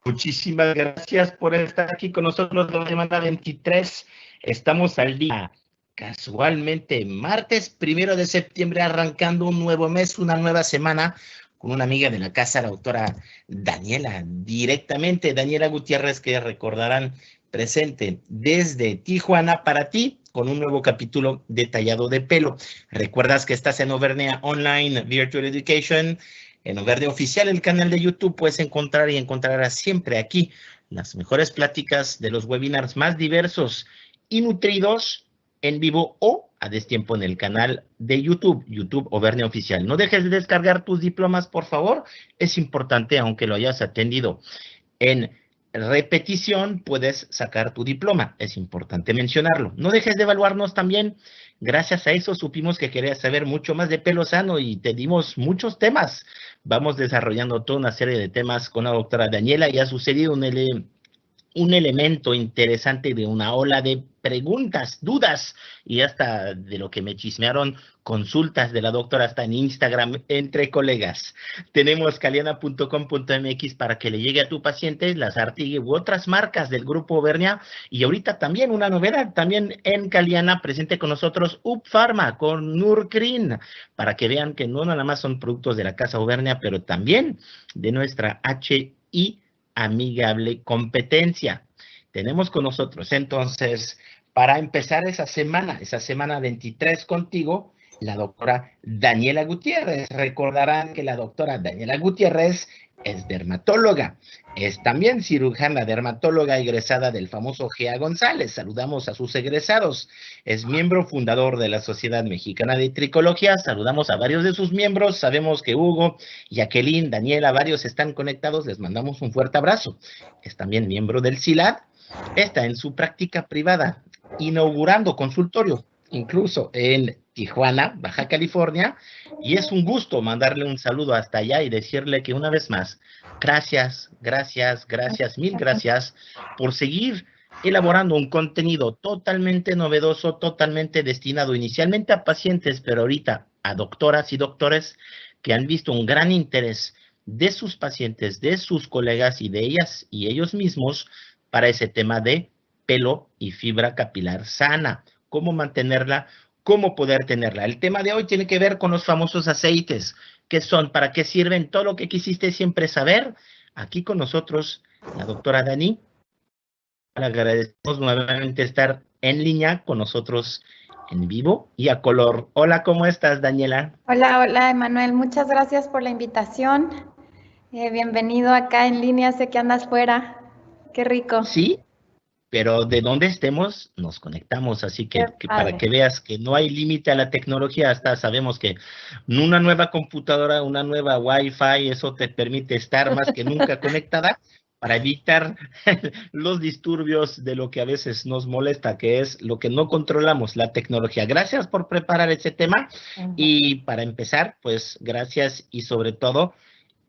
Muchísimas gracias por estar aquí con nosotros la semana 23. Estamos al día, casualmente, martes 1 de septiembre, arrancando un nuevo mes, una nueva semana, con una amiga de la casa, la doctora Daniela, directamente, Daniela Gutiérrez, que recordarán presente desde Tijuana para ti, con un nuevo capítulo detallado de pelo. Recuerdas que estás en Auvernia Online Virtual Education, en Auvernia Oficial, el canal de YouTube, puedes encontrar y encontrarás siempre aquí las mejores pláticas de los webinars más diversos y nutridos en vivo o a destiempo en el canal de YouTube, YouTube Auvernia Oficial. No dejes de descargar tus diplomas, por favor. Es importante, aunque lo hayas atendido en repetición, puedes sacar tu diploma. Es importante mencionarlo. No dejes de evaluarnos también. Gracias a eso supimos que querías saber mucho más de pelo sano y te dimos muchos temas. Vamos desarrollando toda una serie de temas con la doctora Daniela y ha sucedido un elemento interesante de una ola de preguntas, dudas y hasta de lo que me chismearon, consultas de la doctora hasta en Instagram entre colegas. Tenemos caliana.com.mx para que le llegue a tu paciente las Artigue u otras marcas del grupo Auvernia, y ahorita también una novedad, también en Caliana presente con nosotros UP Pharma con Nurcrin, para que vean que no nada más son productos de la casa Auvernia, pero también de nuestra HI amigable competencia. Tenemos con nosotros entonces, para empezar esa semana 23 contigo, la doctora Daniela Gutiérrez. Recordarán que la doctora Daniela Gutiérrez es dermatóloga, es también cirujana dermatóloga egresada del famoso GEA González. Saludamos a sus egresados. Es miembro fundador de la Sociedad Mexicana de Tricología. Saludamos a varios de sus miembros. Sabemos que Hugo, Jacqueline, Daniela, varios están conectados. Les mandamos un fuerte abrazo. Es también miembro del CILAD. Está en su práctica privada, inaugurando consultorio, incluso en Tijuana, Baja California, y es un gusto mandarle un saludo hasta allá y decirle que una vez más, gracias, mil gracias por seguir elaborando un contenido totalmente novedoso, totalmente destinado inicialmente a pacientes, pero ahorita a doctoras y doctores que han visto un gran interés de sus pacientes, de sus colegas y de ellas y ellos mismos para ese tema de pelo y fibra capilar sana, cómo mantenerla, cómo poder tenerla. El tema de hoy tiene que ver con los famosos aceites. ¿Qué son? ¿Para qué sirven? Todo lo que quisiste siempre saber. Aquí con nosotros la doctora Dani. Le agradecemos nuevamente estar en línea con nosotros en vivo y a color. Hola, ¿cómo estás, Daniela? Hola, Emanuel. Muchas gracias por la invitación. Bienvenido acá en línea. Sé que andas fuera. Qué rico. Sí, pero de donde estemos nos conectamos, así que para que veas que no hay límite a la tecnología, hasta sabemos que una nueva computadora, una nueva Wi-Fi, eso te permite estar más que nunca conectada para evitar los disturbios de lo que a veces nos molesta, que es lo que no controlamos, la tecnología. Gracias por preparar ese tema y para empezar, pues gracias y sobre todo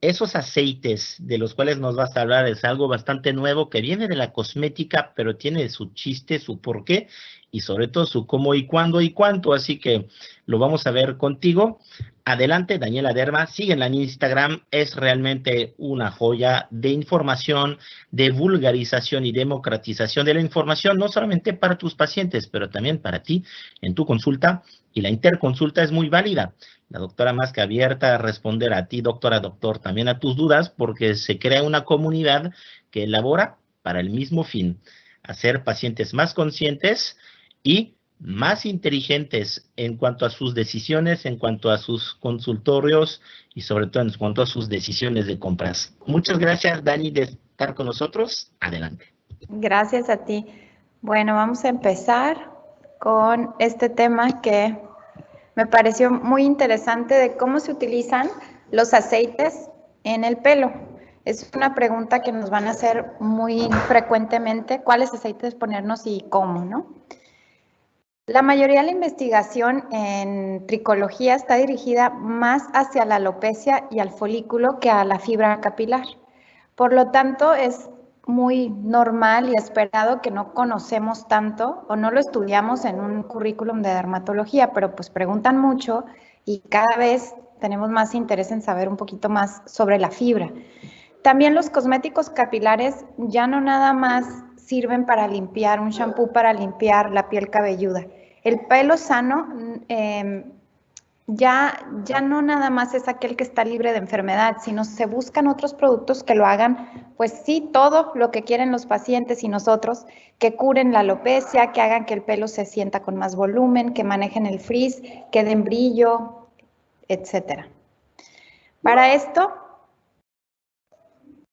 esos aceites de los cuales nos vas a hablar es algo bastante nuevo que viene de la cosmética, pero tiene su chiste, su porqué y sobre todo su cómo y cuándo y cuánto, así que lo vamos a ver contigo. Adelante, Daniela Derma, síguenla en Instagram, es realmente una joya de información, de vulgarización y democratización de la información, no solamente para tus pacientes, pero también para ti en tu consulta, y la interconsulta es muy válida. La doctora más que abierta a responder a ti, doctora, doctor, también a tus dudas, porque se crea una comunidad que elabora para el mismo fin, hacer pacientes más conscientes y más inteligentes en cuanto a sus decisiones, en cuanto a sus consultorios y sobre todo en cuanto a sus decisiones de compras. Muchas gracias, Dani, de estar con nosotros. Adelante. Gracias a ti. Bueno, vamos a empezar con este tema que me pareció muy interesante de cómo se utilizan los aceites en el pelo. Es una pregunta que nos van a hacer muy frecuentemente, cuáles aceites ponernos y cómo, ¿no? La mayoría de la investigación en tricología está dirigida más hacia la alopecia y al folículo que a la fibra capilar. Por lo tanto, es muy normal y esperado que no conocemos tanto o no lo estudiamos en un currículum de dermatología, pero pues preguntan mucho y cada vez tenemos más interés en saber un poquito más sobre la fibra. También los cosméticos capilares ya no nada más sirven para limpiar, un shampoo para limpiar la piel cabelluda. El pelo sano ya no nada más es aquel que está libre de enfermedad, sino se buscan otros productos que lo hagan, pues sí, todo lo que quieren los pacientes y nosotros, que curen la alopecia, que hagan que el pelo se sienta con más volumen, que manejen el frizz, que den brillo, etcétera. Para esto,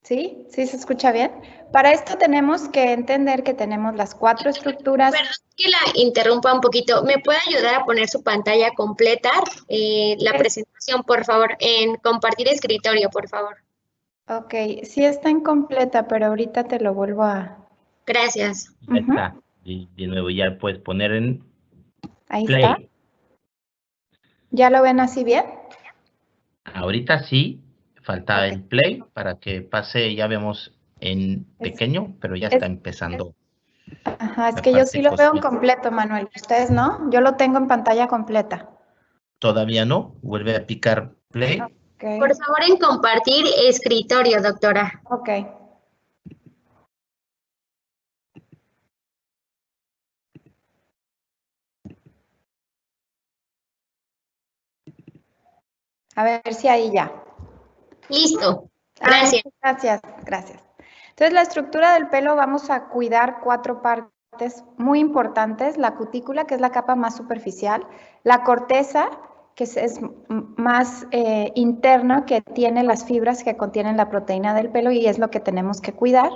¿sí? ¿Sí se escucha bien? Para esto tenemos que entender que tenemos las 4 estructuras. Perdón que la interrumpa un poquito. ¿Me puede ayudar a poner su pantalla completa? La presentación, por favor, en compartir escritorio, por favor. Ok, sí está incompleta, pero ahorita te lo vuelvo a... Gracias. Ya está. Y de nuevo ya puedes poner en Ahí play. está. ¿Ya lo ven así bien? Ahorita sí, faltaba el play para que pase, ya vemos en pequeño, pero ya está empezando. Ajá, es que yo sí lo veo en completo, Manuel. ¿Ustedes no? Yo lo tengo en pantalla completa. Todavía no. Vuelve a picar play. Okay. Por favor, en compartir escritorio, doctora. Ok. A ver si ahí ya. Listo. Gracias. Gracias. Entonces, la estructura del pelo vamos a cuidar 4 partes muy importantes. La cutícula, que es la capa más superficial. La corteza, que es más interna, que tiene las fibras que contienen la proteína del pelo y es lo que tenemos que cuidar.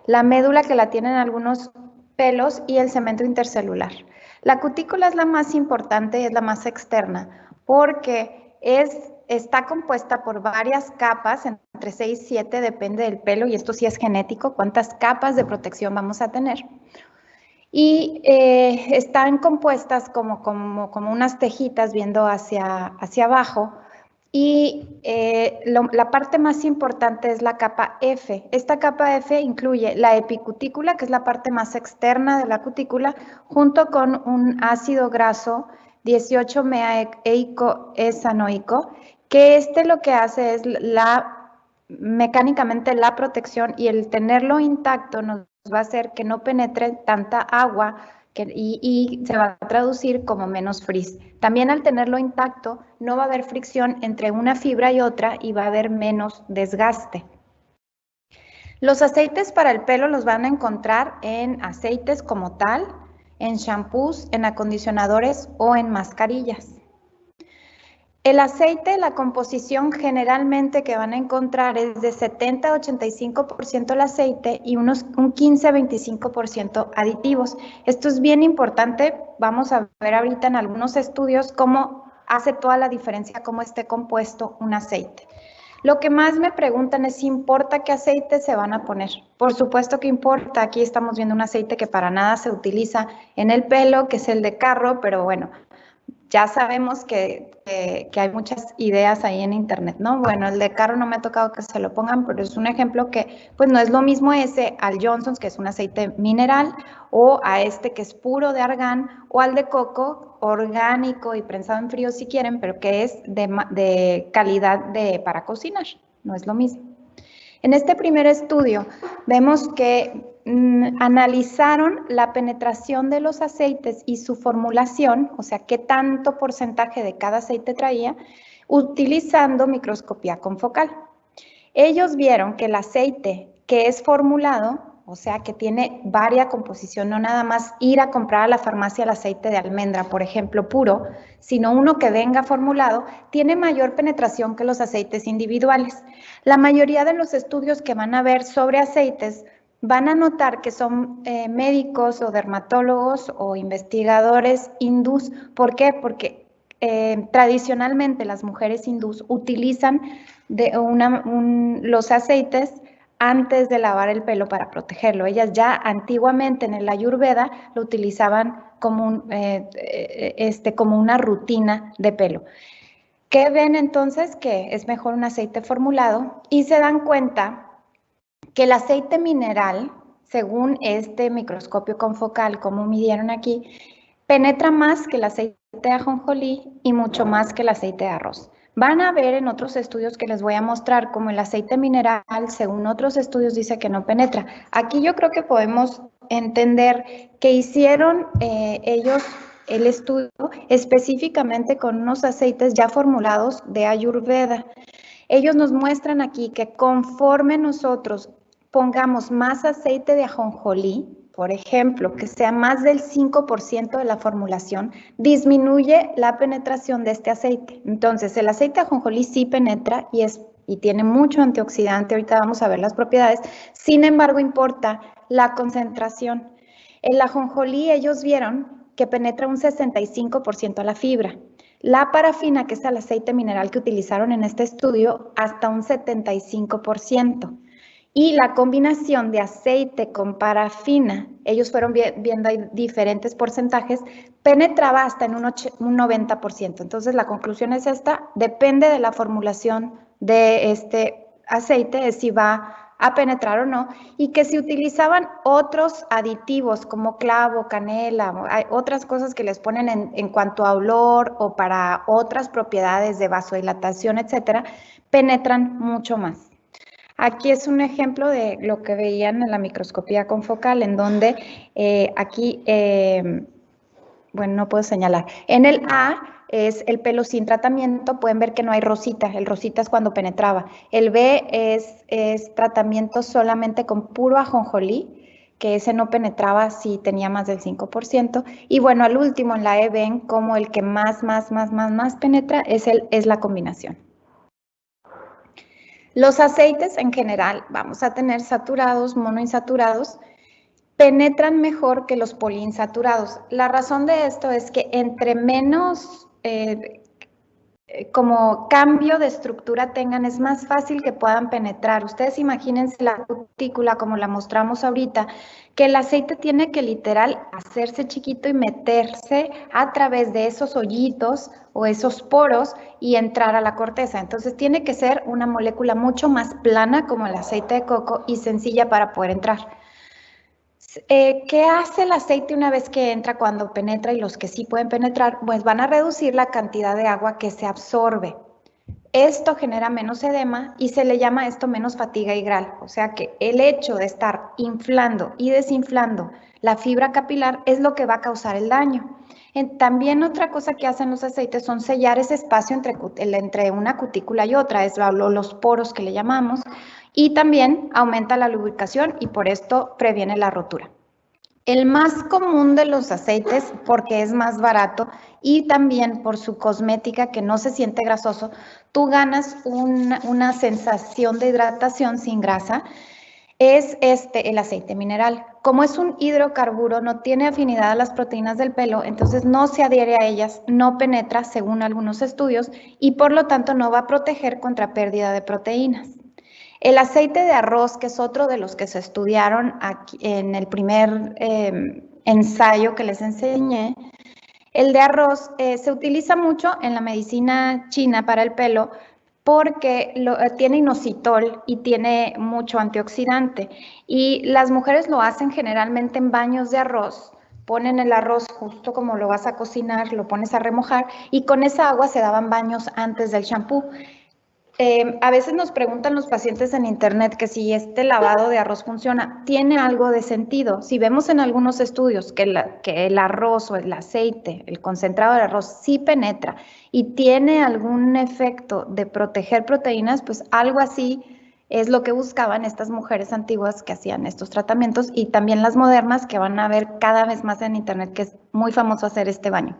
La médula, que la tienen algunos pelos, y el cemento intercelular. La cutícula es la más importante y es la más externa, porque está compuesta por varias capas, entre 6 y 7, depende del pelo, y esto sí es genético, cuántas capas de protección vamos a tener. Y están compuestas como unas tejitas viendo hacia abajo, y la parte más importante es la capa F. Esta capa F incluye la epicutícula, que es la parte más externa de la cutícula, junto con un ácido graso 18-mea-eicoesanoico, que lo que hace es mecánicamente la protección, y el tenerlo intacto nos va a hacer que no penetre tanta agua y se va a traducir como menos frizz. También al tenerlo intacto no va a haber fricción entre una fibra y otra y va a haber menos desgaste. Los aceites para el pelo los van a encontrar en aceites como tal, en shampoos, en acondicionadores o en mascarillas. El aceite, la composición generalmente que van a encontrar es de 70-85% el aceite y un 15-25% aditivos. Esto es bien importante. Vamos a ver ahorita en algunos estudios cómo hace toda la diferencia cómo esté compuesto un aceite. Lo que más me preguntan es si importa qué aceite se van a poner. Por supuesto que importa. Aquí estamos viendo un aceite que para nada se utiliza en el pelo, que es el de carro, pero bueno, ya sabemos que hay muchas ideas ahí en internet, ¿no? Bueno, el de carro no me ha tocado que se lo pongan, pero es un ejemplo que pues no es lo mismo ese al Johnson's, que es un aceite mineral, o a este que es puro de argán, o al de coco, orgánico y prensado en frío si quieren, pero que es de calidad para cocinar, no es lo mismo. En este primer estudio vemos que analizaron la penetración de los aceites y su formulación, o sea, qué tanto porcentaje de cada aceite traía, utilizando microscopía confocal. Ellos vieron que el aceite que es formulado, o sea, que tiene varia composición, no nada más ir a comprar a la farmacia el aceite de almendra, por ejemplo, puro, sino uno que venga formulado, tiene mayor penetración que los aceites individuales. La mayoría de los estudios que van a ver sobre aceites van a notar que son médicos o dermatólogos o investigadores hindús. ¿Por qué? Porque tradicionalmente las mujeres hindús utilizan los aceites antes de lavar el pelo para protegerlo. Ellas ya antiguamente en el Ayurveda lo utilizaban como una rutina de pelo. ¿Qué ven entonces? Que es mejor un aceite formulado, y se dan cuenta que el aceite mineral, según este microscopio confocal, como midieron aquí, penetra más que el aceite de ajonjolí y mucho más que el aceite de arroz. Van a ver en otros estudios que les voy a mostrar, como el aceite mineral, según otros estudios dice que no penetra. Aquí yo creo que podemos entender que hicieron ellos el estudio específicamente con unos aceites ya formulados de Ayurveda. Ellos nos muestran aquí que conforme nosotros pongamos más aceite de ajonjolí, por ejemplo, que sea más del 5% de la formulación, disminuye la penetración de este aceite. Entonces, el aceite de ajonjolí sí penetra y tiene mucho antioxidante. Ahorita vamos a ver las propiedades. Sin embargo, importa la concentración. El ajonjolí, ellos vieron que penetra un 65% a la fibra. La parafina, que es el aceite mineral que utilizaron en este estudio, hasta un 75%. Y la combinación de aceite con parafina, ellos fueron viendo diferentes porcentajes, penetraba hasta en un 90%. Entonces, la conclusión es esta: depende de la formulación de este aceite, de si va a penetrar o no, y que si utilizaban otros aditivos como clavo, canela, hay otras cosas que les ponen en cuanto a olor o para otras propiedades de vasodilatación, etcétera, penetran mucho más. Aquí es un ejemplo de lo que veían en la microscopía confocal, en donde aquí, bueno, no puedo señalar. En el A es el pelo sin tratamiento, pueden ver que no hay rosita, el rosita es cuando penetraba. El B es tratamiento solamente con puro ajonjolí, que ese no penetraba si tenía más del 5%. Y bueno, al último, en la E ven como el que más penetra es la combinación. Los aceites en general, vamos a tener saturados, monoinsaturados, penetran mejor que los poliinsaturados. La razón de esto es que entre menos como cambio de estructura tengan, es más fácil que puedan penetrar. Ustedes imagínense la cutícula como la mostramos ahorita, que el aceite tiene que literal hacerse chiquito y meterse a través de esos hoyitos o esos poros y entrar a la corteza. Entonces tiene que ser una molécula mucho más plana como el aceite de coco y sencilla para poder entrar. ¿Qué hace el aceite una vez que entra cuando penetra y los que sí pueden penetrar? Pues van a reducir la cantidad de agua que se absorbe. Esto genera menos edema y se le llama esto menos fatiga higral. O sea que el hecho de estar inflando y desinflando la fibra capilar es lo que va a causar el daño. También otra cosa que hacen los aceites son sellar ese espacio entre una cutícula y otra, es los poros que le llamamos, y también aumenta la lubricación y por esto previene la rotura. El más común de los aceites, porque es más barato y también por su cosmética que no se siente grasoso, tú ganas una sensación de hidratación sin grasa, es el aceite mineral. Como es un hidrocarburo, no tiene afinidad a las proteínas del pelo, entonces no se adhiere a ellas, no penetra según algunos estudios y por lo tanto no va a proteger contra pérdida de proteínas. El aceite de arroz, que es otro de los que se estudiaron aquí en el primer ensayo que les enseñé, el de arroz se utiliza mucho en la medicina china para el pelo porque tiene inositol y tiene mucho antioxidante. Y las mujeres lo hacen generalmente en baños de arroz. Ponen el arroz justo como lo vas a cocinar, lo pones a remojar y con esa agua se daban baños antes del shampoo. A veces nos preguntan los pacientes en internet que si este lavado de arroz funciona. Tiene algo de sentido. Si vemos en algunos estudios que el arroz o el aceite, el concentrado de arroz sí penetra y tiene algún efecto de proteger proteínas, pues algo así es lo que buscaban estas mujeres antiguas que hacían estos tratamientos y también las modernas que van a ver cada vez más en internet que es muy famoso hacer este baño.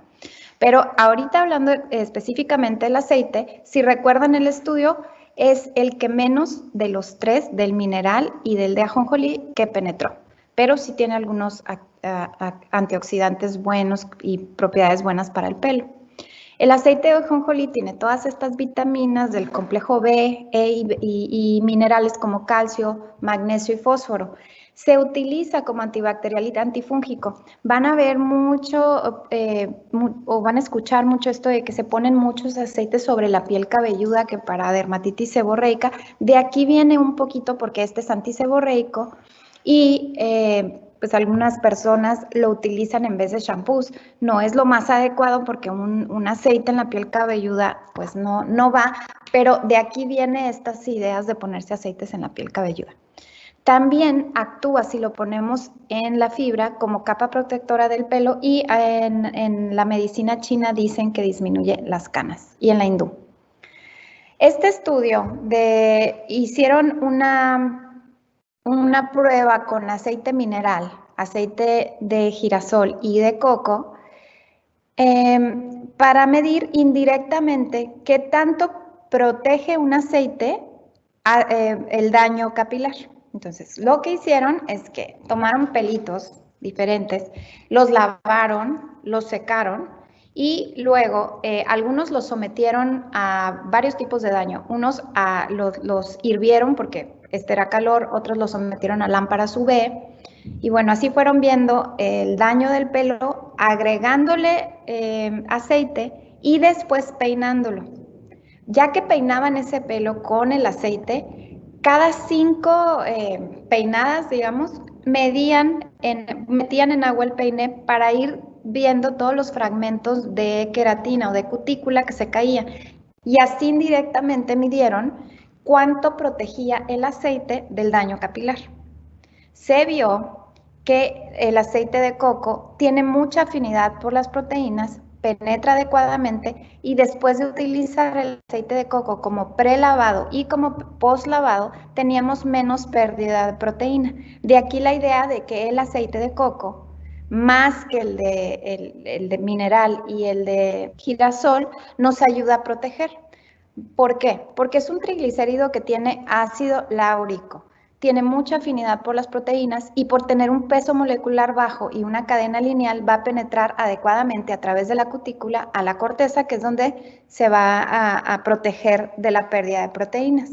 Pero ahorita hablando específicamente del aceite, si recuerdan el estudio, es el que menos de los tres, del mineral y del de ajonjolí, que penetró. Pero sí tiene algunos antioxidantes buenos y propiedades buenas para el pelo. El aceite de ajonjolí tiene todas estas vitaminas del complejo B, E y minerales como calcio, magnesio y fósforo. Se utiliza como antibacterial y antifúngico. Van a ver mucho o van a escuchar mucho esto de que se ponen muchos aceites sobre la piel cabelluda que para dermatitis seborreica. De aquí viene un poquito porque este es antiseborreico y pues algunas personas lo utilizan en vez de shampoos. No es lo más adecuado porque un aceite en la piel cabelluda pues no va, pero de aquí vienen estas ideas de ponerse aceites en la piel cabelluda. También actúa, si lo ponemos en la fibra, como capa protectora del pelo, y en la medicina china dicen que disminuye las canas, y en la hindú. Este estudio hicieron una prueba con aceite mineral, aceite de girasol y de coco, para medir indirectamente qué tanto protege un aceite el daño capilar. Entonces, lo que hicieron es que tomaron pelitos diferentes, los lavaron, los secaron y luego algunos los sometieron a varios tipos de daño. Unos los hirvieron porque era calor, otros los sometieron a lámparas UV. Y bueno, así fueron viendo el daño del pelo, agregándole aceite y después peinándolo. Ya que peinaban ese pelo con el aceite, cada 5 peinadas, digamos, metían en agua el peine para ir viendo todos los fragmentos de queratina o de cutícula que se caían. Y así indirectamente midieron cuánto protegía el aceite del daño capilar. Se vio que el aceite de coco tiene mucha afinidad por las proteínas, penetra adecuadamente y después de utilizar el aceite de coco como prelavado y como postlavado, teníamos menos pérdida de proteína. De aquí la idea de que el aceite de coco, más que el de mineral y el de girasol, nos ayuda a proteger. ¿Por qué? Porque es un triglicérido que tiene ácido láurico. Tiene mucha afinidad por las proteínas y por tener un peso molecular bajo y una cadena lineal va a penetrar adecuadamente a través de la cutícula a la corteza, que es donde se va a proteger de la pérdida de proteínas.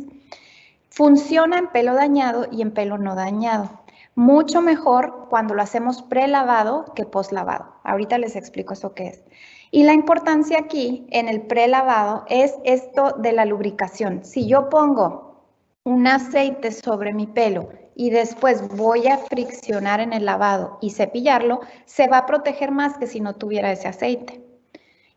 Funciona en pelo dañado y en pelo no dañado. Mucho mejor cuando lo hacemos prelavado que postlavado. Ahorita les explico eso qué es. Y la importancia aquí en el prelavado es esto de la lubricación. Si yo pongo un aceite sobre mi pelo y después voy a friccionar en el lavado y cepillarlo, se va a proteger más que si no tuviera ese aceite.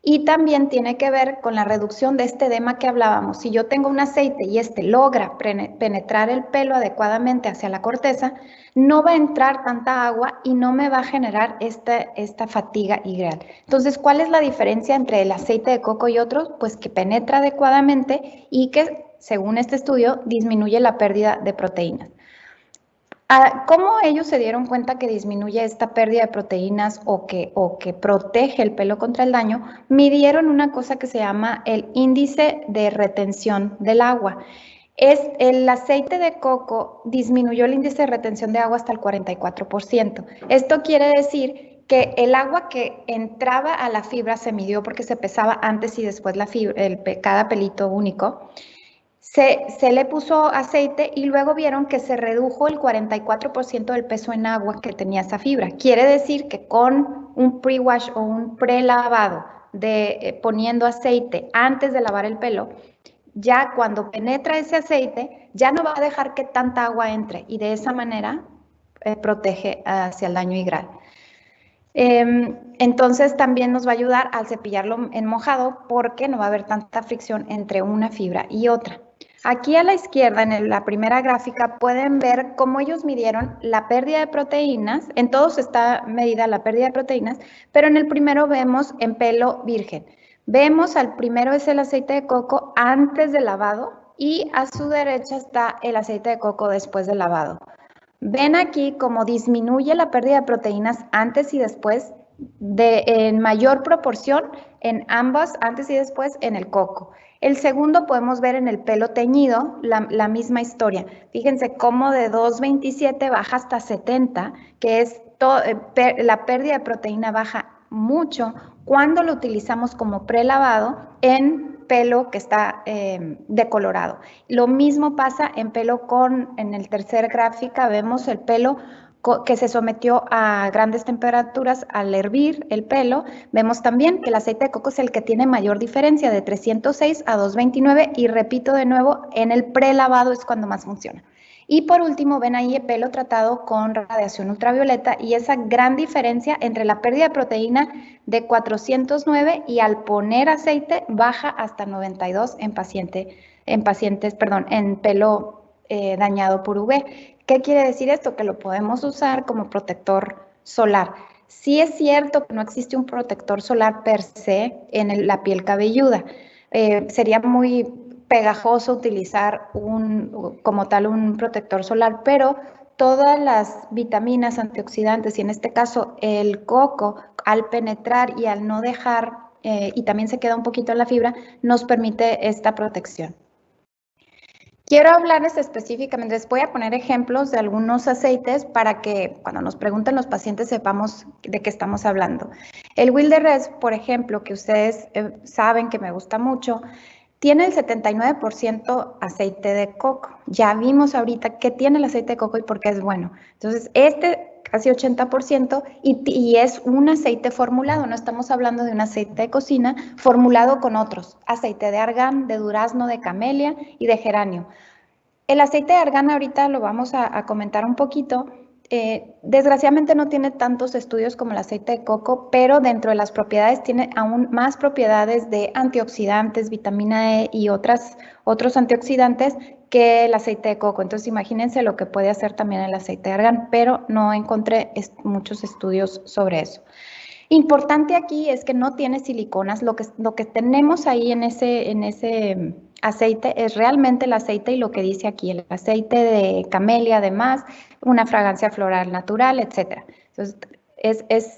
Y también tiene que ver con la reducción de este edema que hablábamos. Si yo tengo un aceite y este logra penetrar el pelo adecuadamente hacia la corteza, no va a entrar tanta agua y no me va a generar esta fatiga igreal. Entonces, ¿cuál es la diferencia entre el aceite de coco y otros? Pues que penetra adecuadamente y que, según este estudio, disminuye la pérdida de proteínas. ¿Cómo ellos se dieron cuenta que disminuye esta pérdida de proteínas o que protege el pelo contra el daño? Midieron una cosa que se llama el índice de retención del agua. El aceite de coco disminuyó el índice de retención de agua hasta el 44%. Esto quiere decir que el agua que entraba a la fibra se midió porque se pesaba antes y después cada pelito único. Se le puso aceite y luego vieron que se redujo el 44% del peso en agua que tenía esa fibra. Quiere decir que con un pre-wash o un prelavado poniendo aceite antes de lavar el pelo, ya cuando penetra ese aceite, ya no va a dejar que tanta agua entre y de esa manera protege hacia el daño igral. Entonces también nos va a ayudar al cepillarlo en mojado porque no va a haber tanta fricción entre una fibra y otra. Aquí a la izquierda, en la primera gráfica, pueden ver cómo ellos midieron la pérdida de proteínas. En todos está medida la pérdida de proteínas, pero en el primero vemos en pelo virgen. Vemos al primero es el aceite de coco antes del lavado y a su derecha está el aceite de coco después del lavado. Ven aquí cómo disminuye la pérdida de proteínas antes y después, en mayor proporción en ambos, antes y después en el coco. El segundo podemos ver en el pelo teñido la misma historia. Fíjense cómo de 2.27 baja hasta 70, que es la pérdida de proteína baja mucho cuando lo utilizamos como prelavado en pelo que está decolorado. Lo mismo pasa en pelo en el tercer gráfica vemos el pelo que se sometió a grandes temperaturas al hervir el pelo. Vemos también que el aceite de coco es el que tiene mayor diferencia de 306 a 229 y repito de nuevo, en el prelavado es cuando más funciona. Y por último, ven ahí el pelo tratado con radiación ultravioleta y esa gran diferencia entre la pérdida de proteína de 409 y al poner aceite baja hasta 92 en pelo dañado por UV. ¿Qué quiere decir esto? Que lo podemos usar como protector solar. Sí es cierto que no existe un protector solar per se en la piel cabelluda. Sería muy pegajoso utilizar como tal un protector solar, pero todas las vitaminas antioxidantes y en este caso el coco al penetrar y al no dejar y también se queda un poquito en la fibra nos permite esta protección. Quiero hablarles específicamente, les voy a poner ejemplos de algunos aceites para que cuando nos pregunten los pacientes sepamos de qué estamos hablando. El Wilderness, por ejemplo, que ustedes saben que me gusta mucho, tiene el 79% aceite de coco. Ya vimos ahorita qué tiene el aceite de coco y por qué es bueno. Entonces, casi 80% y es un aceite formulado, no estamos hablando de un aceite de cocina formulado con otros, aceite de argán, de durazno, de camelia y de geranio. El aceite de argán ahorita lo vamos a comentar un poquito. Desgraciadamente no tiene tantos estudios como el aceite de coco, pero dentro de las propiedades tiene aún más propiedades de antioxidantes, vitamina E y otros antioxidantes que el aceite de coco. Entonces imagínense lo que puede hacer también el aceite de argán, pero no encontré muchos estudios sobre eso. Importante aquí es que no tiene siliconas, lo que tenemos ahí en ese aceite es realmente el aceite y lo que dice aquí, el aceite de camelia además, una fragancia floral natural, etc. Entonces,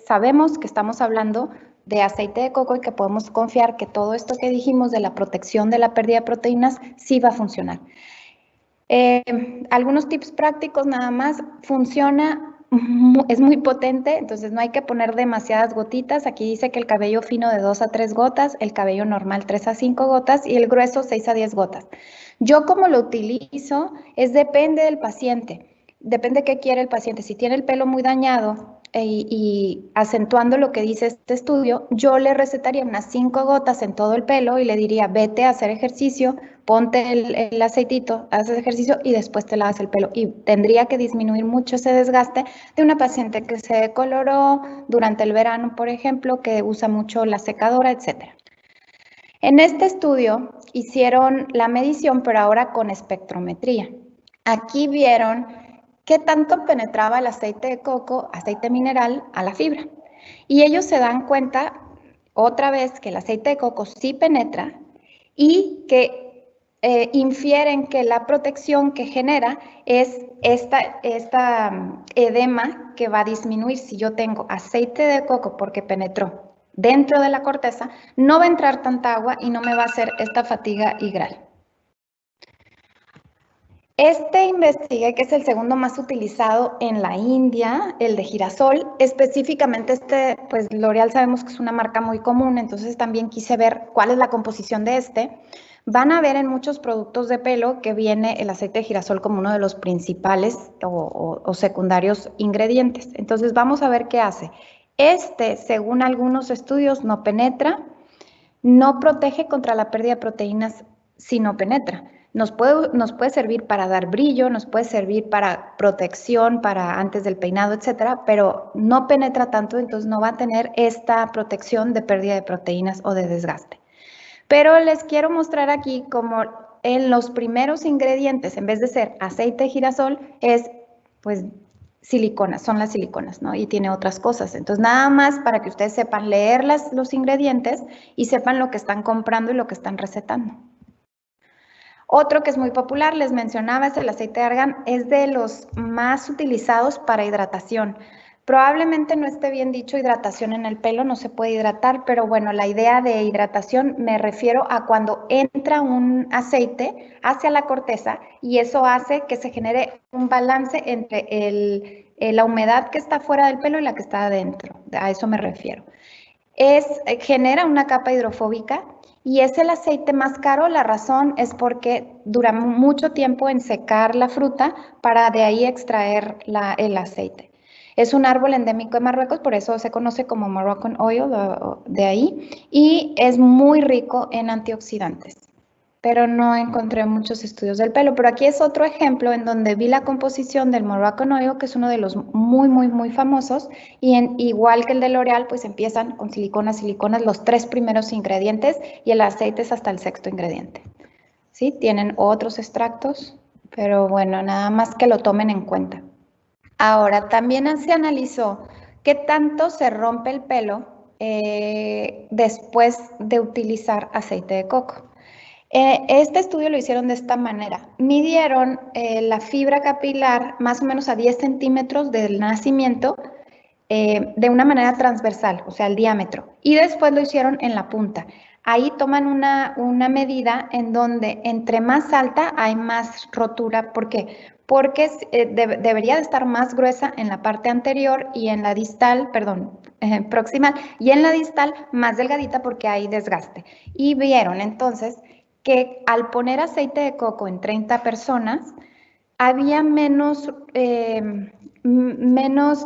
sabemos que estamos hablando de aceite de coco y que podemos confiar que todo esto que dijimos de la protección de la pérdida de proteínas sí va a funcionar. Algunos tips prácticos nada más, funciona, es muy potente, entonces no hay que poner demasiadas gotitas. Aquí dice que el cabello fino de 2 a 3 gotas, el cabello normal 3 a 5 gotas y el grueso 6 a 10 gotas. Yo como lo utilizo depende del paciente, depende qué quiere el paciente. Si tiene el pelo muy dañado y acentuando lo que dice este estudio, yo le recetaría unas 5 gotas en todo el pelo y le diría, vete a hacer ejercicio, ponte el aceitito, haces ejercicio y después te lavas el pelo. Y tendría que disminuir mucho ese desgaste de una paciente que se decoloró durante el verano, por ejemplo, que usa mucho la secadora, etc. En este estudio hicieron la medición, pero ahora con espectrometría. Aquí vieron qué tanto penetraba el aceite de coco, aceite mineral, a la fibra. Y ellos se dan cuenta, otra vez, que el aceite de coco sí penetra y que infieren que la protección que genera es esta edema que va a disminuir. Si yo tengo aceite de coco porque penetró dentro de la corteza, no va a entrar tanta agua y no me va a hacer esta fatiga igral. Investigué que es el segundo más utilizado en la India, el de girasol. Específicamente pues L'Oreal sabemos que es una marca muy común, entonces también quise ver cuál es la composición de este. Van a ver en muchos productos de pelo que viene el aceite de girasol como uno de los principales o secundarios ingredientes. Entonces vamos a ver qué hace. Según algunos estudios, no penetra, no protege contra la pérdida de proteínas si no penetra. Nos puede servir para dar brillo, nos puede servir para protección, para antes del peinado, etcétera, pero no penetra tanto, entonces no va a tener esta protección de pérdida de proteínas o de desgaste. Pero les quiero mostrar aquí como en los primeros ingredientes, en vez de ser aceite de girasol, es pues siliconas, son las siliconas, ¿no? Y tiene otras cosas. Entonces, nada más para que ustedes sepan leer los ingredientes y sepan lo que están comprando y lo que están recetando. Otro que es muy popular, les mencionaba, es el aceite de argán, es de los más utilizados para hidratación. Probablemente no esté bien dicho hidratación en el pelo, no se puede hidratar, pero bueno, la idea de hidratación me refiero a cuando entra un aceite hacia la corteza y eso hace que se genere un balance entre la humedad que está fuera del pelo y la que está adentro, a eso me refiero. Genera una capa hidrofóbica y es el aceite más caro. La razón es porque dura mucho tiempo en secar la fruta para de ahí extraer el aceite. Es un árbol endémico de Marruecos, por eso se conoce como Moroccan Oil de ahí, y es muy rico en antioxidantes. pero no encontré muchos estudios del pelo. Pero aquí es otro ejemplo en donde vi la composición del Moroccan Oil, que es uno de los muy famosos, y igual que el de L'Oreal, pues empiezan con siliconas, los 3 primeros ingredientes, y el aceite es hasta el 6º ingrediente. ¿Sí? Tienen otros extractos, pero bueno, nada más que lo tomen en cuenta. Ahora, también se analizó qué tanto se rompe el pelo después de utilizar aceite de coco. Este estudio lo hicieron de esta manera. Midieron la fibra capilar más o menos a 10 centímetros del nacimiento de una manera transversal, o sea, el diámetro. Y después lo hicieron en la punta. Ahí toman una medida en donde entre más alta hay más rotura. ¿Por qué? Porque debería de estar más gruesa en la parte anterior y en la distal, proximal, y en la distal más delgadita porque hay desgaste. Y vieron entonces que al poner aceite de coco en 30 personas, había menos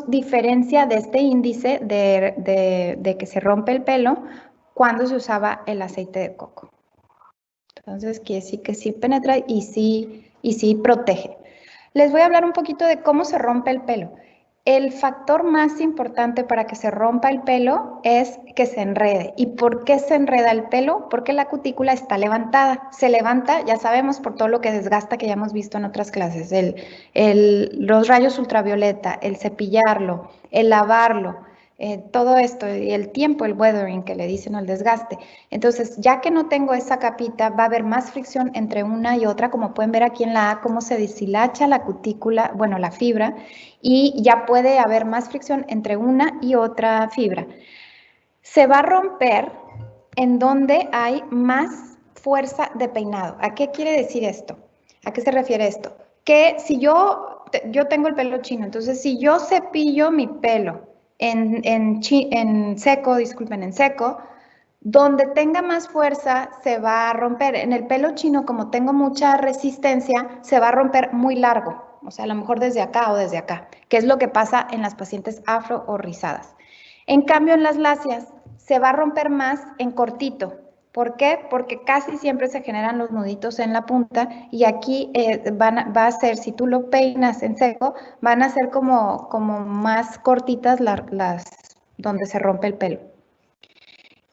diferencia de este índice de que se rompe el pelo cuando se usaba el aceite de coco. Entonces, quiere decir que sí penetra y sí protege. Les voy a hablar un poquito de cómo se rompe el pelo. El factor más importante para que se rompa el pelo es que se enrede. ¿Y por qué se enreda el pelo? Porque la cutícula está levantada. Se levanta, ya sabemos, por todo lo que desgasta que ya hemos visto en otras clases. Los rayos ultravioleta, el cepillarlo, el lavarlo, todo esto y el tiempo, el weathering que le dicen al desgaste. Entonces, ya que no tengo esa capita, va a haber más fricción entre una y otra, como pueden ver aquí en la A, cómo se deshilacha la cutícula, bueno, la fibra, y ya puede haber más fricción entre una y otra fibra. Se va a romper en donde hay más fuerza de peinado. ¿A qué quiere decir esto? ¿A qué se refiere esto? Que si yo tengo el pelo chino, entonces si yo cepillo mi pelo en seco, donde tenga más fuerza se va a romper. En el pelo chino, como tengo mucha resistencia, se va a romper muy largo, o sea, a lo mejor desde acá o desde acá, que es lo que pasa en las pacientes afro o rizadas. En cambio, en las lacias se va a romper más en cortito. ¿Por qué? Porque casi siempre se generan los nuditos en la punta y aquí va a ser, si tú lo peinas en seco, van a ser como más cortitas las donde se rompe el pelo.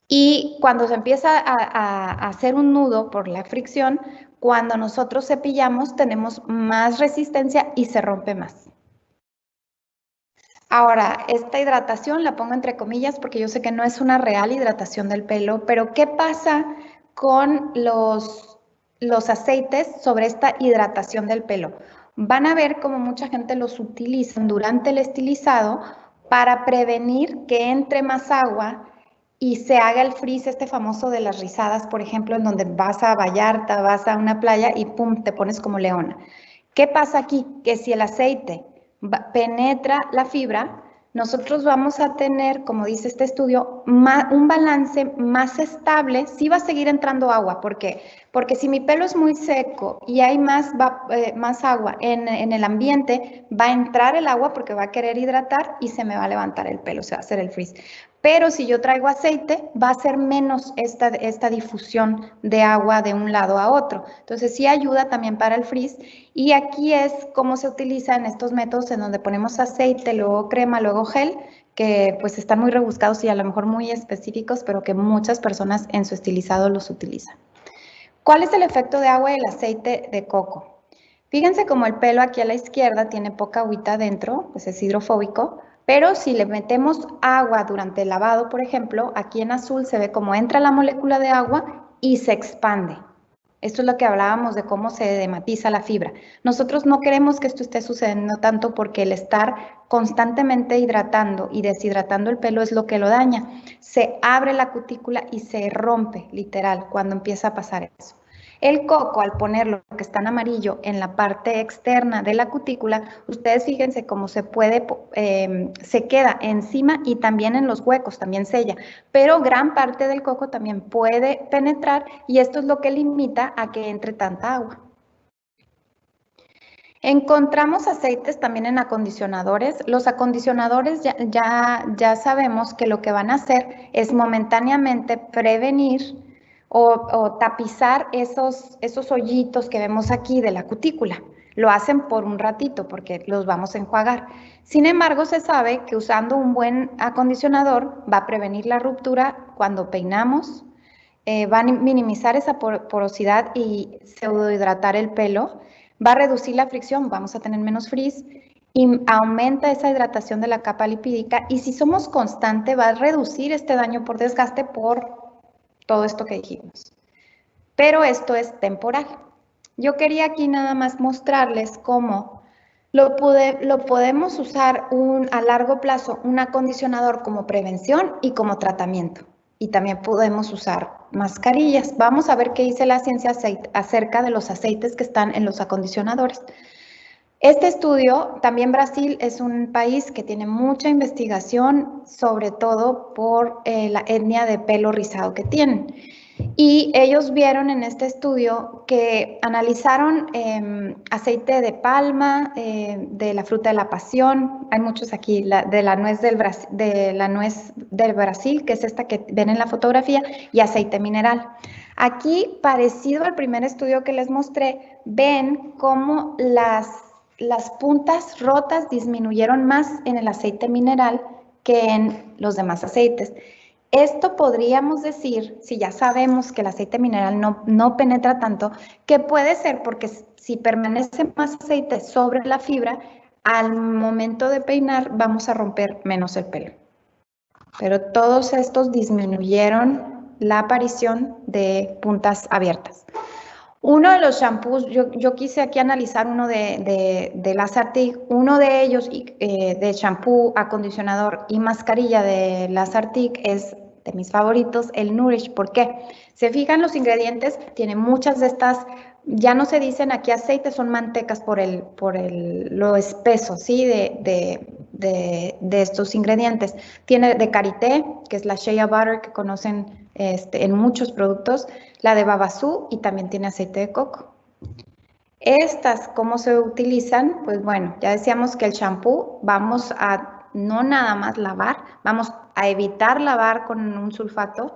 Y cuando se empieza a hacer un nudo por la fricción, cuando nosotros cepillamos tenemos más resistencia y se rompe más. Ahora, esta hidratación la pongo entre comillas porque yo sé que no es una real hidratación del pelo, pero ¿qué pasa con los aceites sobre esta hidratación del pelo? Van a ver cómo mucha gente los utiliza durante el estilizado para prevenir que entre más agua y se haga el frizz este famoso de las rizadas, por ejemplo, en donde vas a Vallarta, vas a una playa y pum, te pones como leona. ¿Qué pasa aquí? Que si el aceite penetra la fibra, nosotros vamos a tener, como dice este estudio, un balance más estable. Sí va a seguir entrando agua. ¿Por qué? Porque si mi pelo es muy seco y hay más agua en el ambiente, va a entrar el agua porque va a querer hidratar y se me va a levantar el pelo, se va a hacer el frizz. Pero si yo traigo aceite, va a ser menos esta difusión de agua de un lado a otro. Entonces sí ayuda también para el frizz. Y aquí es cómo se utilizan estos métodos en donde ponemos aceite, luego crema, luego gel, que pues están muy rebuscados y a lo mejor muy específicos, pero que muchas personas en su estilizado los utilizan. ¿Cuál es el efecto de agua y el aceite de coco? Fíjense como el pelo aquí a la izquierda tiene poca agüita dentro, pues es hidrofóbico, pero si le metemos agua durante el lavado, por ejemplo, aquí en azul se ve cómo entra la molécula de agua y se expande. Esto es lo que hablábamos de cómo se edematiza la fibra. Nosotros no queremos que esto esté sucediendo tanto porque el estar constantemente hidratando y deshidratando el pelo es lo que lo daña. Se abre la cutícula y se rompe, literal, cuando empieza a pasar eso. El coco, al ponerlo, que está en amarillo, en la parte externa de la cutícula, ustedes fíjense cómo se queda encima y también en los huecos, también sella, pero gran parte del coco también puede penetrar y esto es lo que limita a que entre tanta agua. Encontramos aceites también en acondicionadores. Los acondicionadores ya sabemos que lo que van a hacer es momentáneamente prevenir o tapizar esos hoyitos que vemos aquí de la cutícula. Lo hacen por un ratito porque los vamos a enjuagar. Sin embargo, se sabe que usando un buen acondicionador va a prevenir la ruptura cuando peinamos, va a minimizar esa porosidad y pseudohidratar el pelo, va a reducir la fricción, vamos a tener menos frizz, y aumenta esa hidratación de la capa lipídica, y si somos constantes va a reducir este daño por desgaste por todo esto que dijimos. Pero esto es temporal. Yo quería aquí nada más mostrarles cómo lo podemos usar a largo plazo, un acondicionador como prevención y como tratamiento. Y también podemos usar mascarillas. Vamos a ver qué dice la ciencia acerca de los aceites que están en los acondicionadores. Este estudio, también Brasil es un país que tiene mucha investigación, sobre todo por la etnia de pelo rizado que tienen. Y ellos vieron en este estudio que analizaron aceite de palma, de la fruta de la pasión, hay muchos aquí, de la nuez del Brasil, que es esta que ven en la fotografía, y aceite mineral. Aquí, parecido al primer estudio que les mostré, ven cómo las puntas rotas disminuyeron más en el aceite mineral que en los demás aceites. Esto podríamos decir, si ya sabemos que el aceite mineral no penetra tanto, que puede ser porque si permanece más aceite sobre la fibra, al momento de peinar vamos a romper menos el pelo. Pero todos estos disminuyeron la aparición de puntas abiertas. Uno de los shampoos, yo quise aquí analizar uno de Lasartic, uno de ellos de shampoo, acondicionador y mascarilla de Lasartic es de mis favoritos, el Nourish. ¿Por qué? Se fijan los ingredientes, tiene muchas de estas, ya no se dicen aquí aceites, son mantecas por lo espeso, ¿sí? De estos ingredientes. Tiene de karité, que es la shea butter que conocen en muchos productos, la de babassu y también tiene aceite de coco. Estas, ¿cómo se utilizan? Pues bueno, ya decíamos que el shampoo vamos a no nada más lavar, vamos a evitar lavar con un sulfato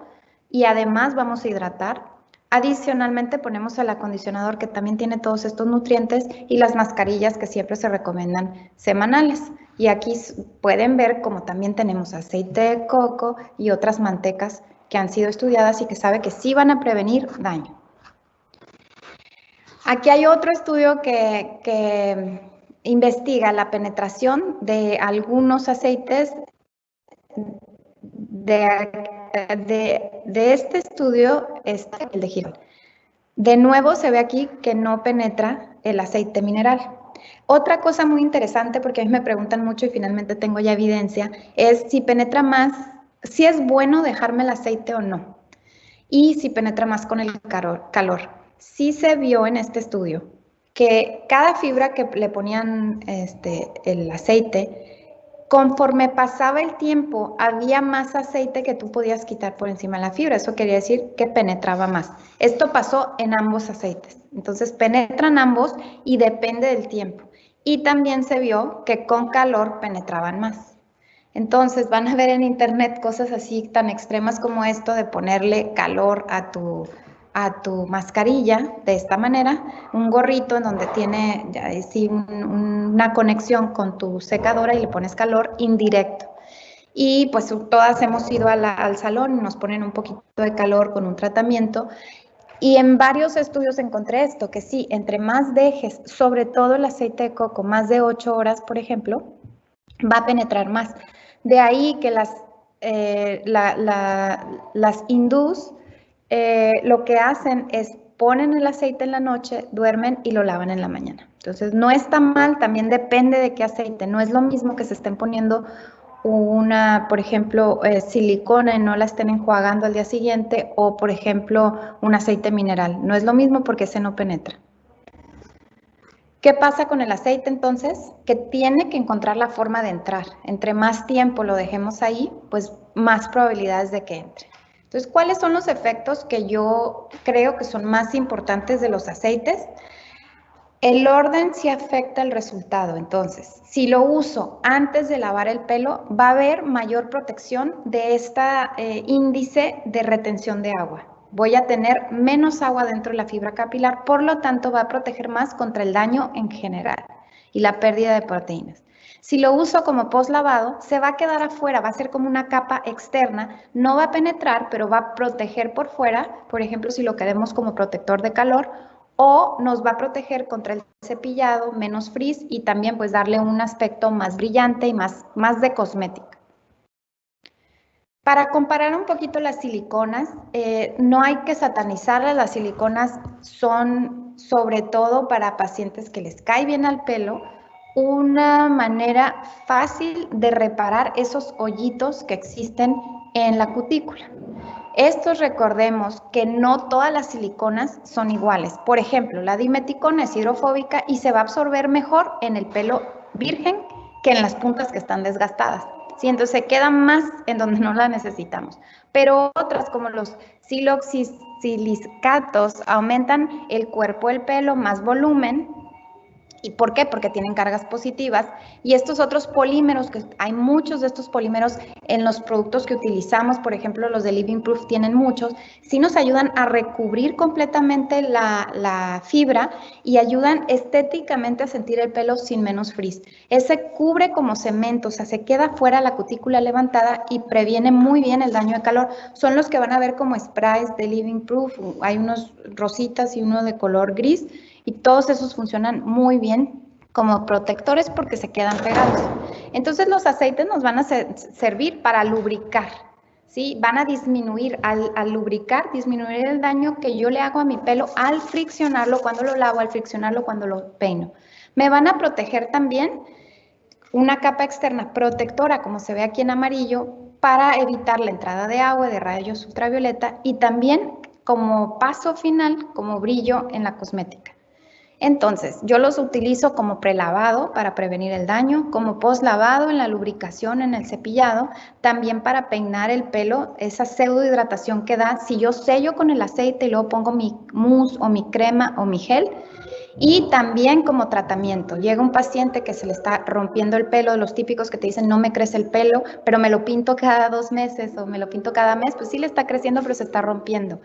y además vamos a hidratar. Adicionalmente ponemos el acondicionador que también tiene todos estos nutrientes y las mascarillas que siempre se recomiendan semanales. Y aquí pueden ver como también tenemos aceite de coco y otras mantecas que han sido estudiadas y que sabe que sí van a prevenir daño. Aquí hay otro estudio que investiga la penetración de algunos aceites. De este estudio está el de girasol. De nuevo se ve aquí que no penetra el aceite mineral. Otra cosa muy interesante, porque a mí me preguntan mucho y finalmente tengo ya evidencia, es si penetra más, si es bueno dejarme el aceite o no. Y si penetra más con el calor. Sí se vio en este estudio que cada fibra que le ponían el aceite, conforme pasaba el tiempo, había más aceite que tú podías quitar por encima de la fibra. Eso quería decir que penetraba más. Esto pasó en ambos aceites. Entonces, penetran ambos y depende del tiempo. Y también se vio que con calor penetraban más. Entonces, van a ver en internet cosas así tan extremas como esto de ponerle calor a tu mascarilla de esta manera, un gorrito en donde tiene una conexión con tu secadora y le pones calor indirecto. Y pues todas hemos ido al salón y nos ponen un poquito de calor con un tratamiento. Y en varios estudios encontré esto, que sí, entre más dejes, sobre todo el aceite de coco, más de 8 horas, por ejemplo, va a penetrar más. De ahí que las hindús lo que hacen es ponen el aceite en la noche, duermen y lo lavan en la mañana. Entonces no está mal, también depende de qué aceite. No es lo mismo que se estén poniendo por ejemplo, silicona y no la estén enjuagando al día siguiente, o por ejemplo un aceite mineral. No es lo mismo porque ese no penetra. ¿Qué pasa con el aceite entonces? Que tiene que encontrar la forma de entrar. Entre más tiempo lo dejemos ahí, pues más probabilidades de que entre. Entonces, ¿cuáles son los efectos que yo creo que son más importantes de los aceites? El orden sí afecta el resultado. Entonces, si lo uso antes de lavar el pelo, va a haber mayor protección de este índice de retención de agua. Voy a tener menos agua dentro de la fibra capilar, por lo tanto va a proteger más contra el daño en general y la pérdida de proteínas. Si lo uso como post lavado, se va a quedar afuera, va a ser como una capa externa, no va a penetrar, pero va a proteger por fuera, por ejemplo, si lo queremos como protector de calor, o nos va a proteger contra el cepillado, menos frizz y también pues darle un aspecto más brillante y más de cosmética. Para comparar un poquito las siliconas, no hay que satanizarlas, las siliconas son sobre todo para pacientes que les cae bien al pelo, una manera fácil de reparar esos hoyitos que existen en la cutícula. Estos recordemos que no todas las siliconas son iguales. Por ejemplo, la dimeticona es hidrofóbica y se va a absorber mejor en el pelo virgen que en las puntas que están desgastadas. ¿Sí? Entonces se queda más en donde no la necesitamos. Pero otras como los siloxisilicatos aumentan el cuerpo del pelo, más volumen. ¿Y por qué? Porque tienen cargas positivas. Y estos otros polímeros, que hay muchos de estos polímeros en los productos que utilizamos, por ejemplo, los de Living Proof tienen muchos, sí nos ayudan a recubrir completamente la fibra y ayudan estéticamente a sentir el pelo sin menos frizz. Ese cubre como cemento, o sea, se queda fuera la cutícula levantada y previene muy bien el daño de calor. Son los que van a ver como sprays de Living Proof, hay unos rositas y uno de color gris, y todos esos funcionan muy bien como protectores porque se quedan pegados. Entonces los aceites nos van a servir para lubricar, ¿sí? Van a disminuir, al lubricar, disminuir el daño que yo le hago a mi pelo al friccionarlo cuando lo lavo, al friccionarlo cuando lo peino. Me van a proteger también una capa externa protectora, como se ve aquí en amarillo, para evitar la entrada de agua, de rayos ultravioleta y también como paso final, como brillo en la cosmética. Entonces, yo los utilizo como prelavado para prevenir el daño, como postlavado en la lubricación, en el cepillado, también para peinar el pelo, esa pseudohidratación que da. Si yo sello con el aceite y luego pongo mi mousse o mi crema o mi gel, y también como tratamiento. Llega un paciente que se le está rompiendo el pelo, los típicos que te dicen no me crece el pelo, pero me lo pinto cada 2 meses o me lo pinto cada mes, pues sí le está creciendo, pero se está rompiendo.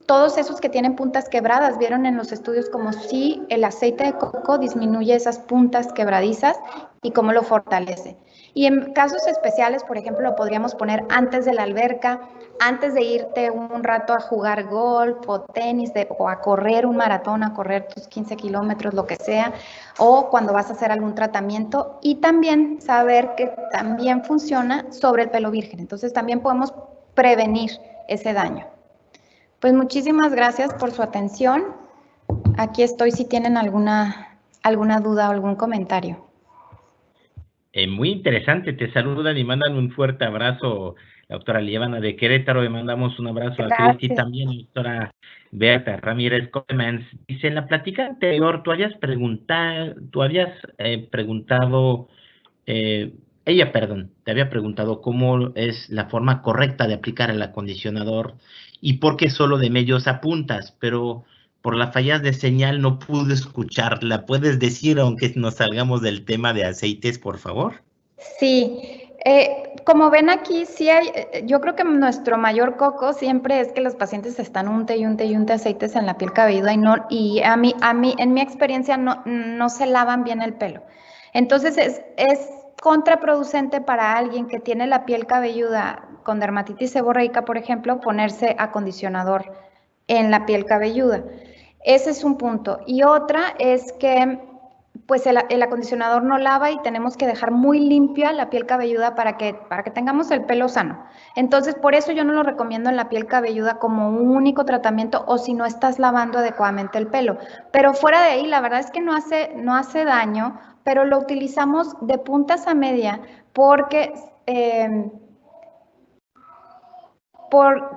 Todos esos que tienen puntas quebradas, vieron en los estudios como si el aceite de coco disminuye esas puntas quebradizas y cómo lo fortalece. Y en casos especiales, por ejemplo, lo podríamos poner antes de la alberca, antes de irte un rato a jugar golf o tenis o a correr un maratón, a correr tus 15 kilómetros, lo que sea, o cuando vas a hacer algún tratamiento. Y también saber que también funciona sobre el pelo virgen. Entonces también podemos prevenir ese daño. Pues muchísimas gracias por su atención. Aquí estoy si tienen alguna duda o algún comentario. Muy interesante, te saludan y mandan un fuerte abrazo, la doctora Lievana de Querétaro, le mandamos un abrazo a Cristi también, la doctora Beata Ramírez Comens. Dice, en la plática anterior, tú habías preguntado, te había preguntado cómo es la forma correcta de aplicar el acondicionador y por qué solo de medios a puntas, pero por las fallas de señal no pude escucharla. ¿Puedes decir, aunque nos salgamos del tema de aceites, por favor? Sí, como ven aquí, sí hay, yo creo que nuestro mayor coco siempre es que los pacientes están unte y unte aceites en la piel cabelluda y a mí, en mi experiencia no se lavan bien el pelo. Entonces es contraproducente para alguien que tiene la piel cabelluda con dermatitis seborreica, por ejemplo, ponerse acondicionador en la piel cabelluda. Ese es un punto. Y otra es que pues el acondicionador no lava y tenemos que dejar muy limpia la piel cabelluda para que tengamos el pelo sano. Entonces, por eso yo no lo recomiendo en la piel cabelluda como un único tratamiento o si no estás lavando adecuadamente el pelo. Pero fuera de ahí, la verdad es que no hace daño, pero lo utilizamos de puntas a media porque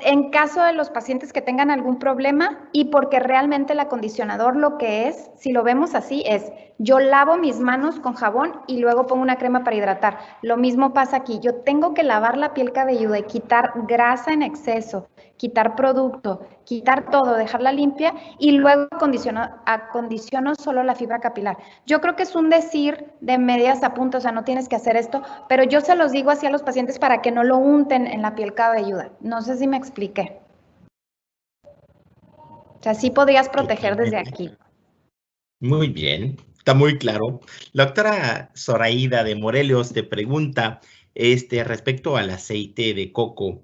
en caso de los pacientes que tengan algún problema y porque realmente el acondicionador lo que es, si lo vemos así, es yo lavo mis manos con jabón y luego pongo una crema para hidratar. Lo mismo pasa aquí, yo tengo que lavar la piel cabelluda y quitar grasa en exceso, quitar producto, quitar todo, dejarla limpia y luego acondiciono solo la fibra capilar. Yo creo que es un decir de medias a puntas, o sea, no tienes que hacer esto, pero yo se los digo así a los pacientes para que no lo unten en la piel cabelluda. No sé si me expliqué. O sea, sí podrías proteger desde aquí. Muy bien, está muy claro. La doctora Zoraida de Morelos te pregunta respecto al aceite de coco.